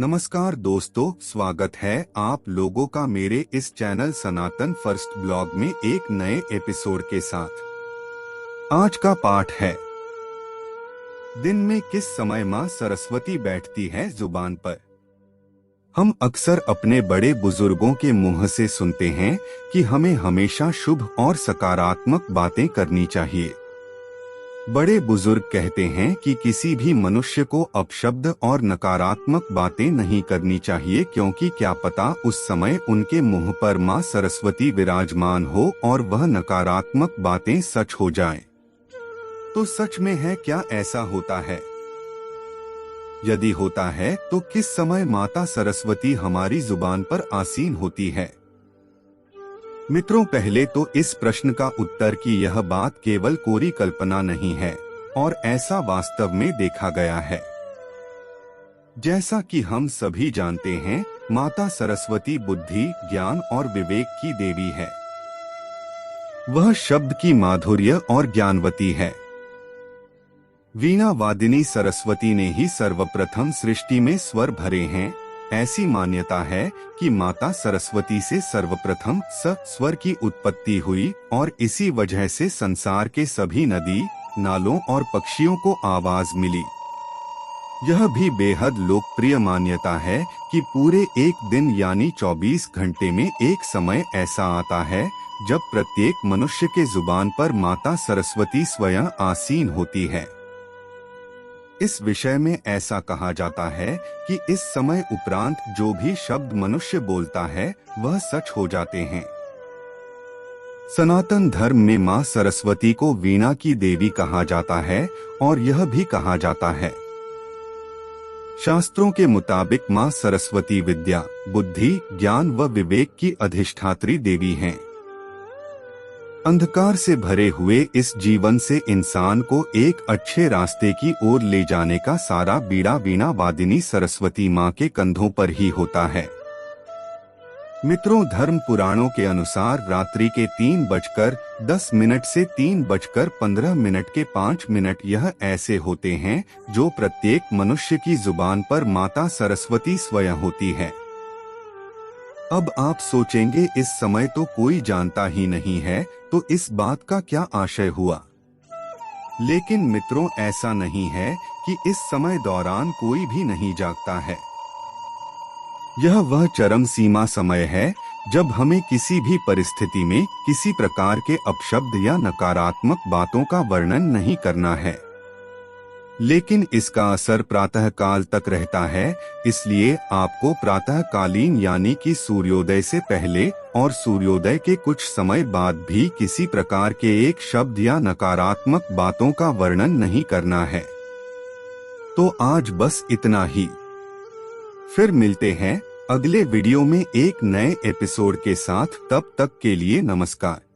नमस्कार दोस्तों, स्वागत है आप लोगों का मेरे इस चैनल सनातन फर्स्ट ब्लॉग में एक नए एपिसोड के साथ। आज का पाठ है, दिन में किस समय माँ सरस्वती बैठती है जुबान पर। हम अक्सर अपने बड़े बुजुर्गों के मुंह से सुनते हैं कि हमें हमेशा शुभ और सकारात्मक बातें करनी चाहिए। बड़े बुजुर्ग कहते हैं कि किसी भी मनुष्य को अपशब्द और नकारात्मक बातें नहीं करनी चाहिए, क्योंकि क्या पता उस समय उनके मुंह पर माँ सरस्वती विराजमान हो और वह नकारात्मक बातें सच हो जाएं। तो सच में है क्या ऐसा होता है? यदि होता है तो किस समय माता सरस्वती हमारी जुबान पर आसीन होती है? मित्रों, पहले तो इस प्रश्न का उत्तर कि यह बात केवल कोरी कल्पना नहीं है और ऐसा वास्तव में देखा गया है। जैसा कि हम सभी जानते हैं, माता सरस्वती बुद्धि, ज्ञान और विवेक की देवी है। वह शब्द की माधुर्य और ज्ञानवती है। वीणा वादिनी सरस्वती ने ही सर्वप्रथम सृष्टि में स्वर भरे हैं। ऐसी मान्यता है कि माता सरस्वती से सर्वप्रथम स स्वर की उत्पत्ति हुई और इसी वजह से संसार के सभी नदी, नालों और पक्षियों को आवाज मिली। यह भी बेहद लोकप्रिय मान्यता है कि पूरे एक दिन यानी 24 घंटे में एक समय ऐसा आता है जब प्रत्येक मनुष्य के जुबान पर माता सरस्वती स्वयं आसीन होती है। इस विषय में ऐसा कहा जाता है कि इस समय उपरांत जो भी शब्द मनुष्य बोलता है वह सच हो जाते हैं। सनातन धर्म में मां सरस्वती को वीणा की देवी कहा जाता है और यह भी कहा जाता है, शास्त्रों के मुताबिक मां सरस्वती विद्या, बुद्धि, ज्ञान व विवेक की अधिष्ठात्री देवी हैं। अंधकार से भरे हुए इस जीवन से इंसान को एक अच्छे रास्ते की ओर ले जाने का सारा बीड़ा वीणा वादिनी सरस्वती माँ के कंधों पर ही होता है। मित्रों, धर्म पुराणों के अनुसार रात्रि के 3:10 से 3:15 के 5 मिनट यह ऐसे होते हैं जो प्रत्येक मनुष्य की जुबान पर माता सरस्वती स्वयं होती है। अब आप सोचेंगे, इस समय तो कोई जानता ही नहीं है, तो इस बात का क्या आशय हुआ? लेकिन मित्रों, ऐसा नहीं है कि इस समय दौरान कोई भी नहीं जागता है। यह वह चरम सीमा समय है जब हमें किसी भी परिस्थिति में किसी प्रकार के अपशब्द या नकारात्मक बातों का वर्णन नहीं करना है। लेकिन इसका असर प्रातः काल तक रहता है, इसलिए आपको प्रातःकालीन यानी कि सूर्योदय से पहले और सूर्योदय के कुछ समय बाद भी किसी प्रकार के एक शब्द या नकारात्मक बातों का वर्णन नहीं करना है। तो आज बस इतना ही। फिर मिलते हैं अगले वीडियो में एक नए एपिसोड के साथ। तब तक के लिए नमस्कार।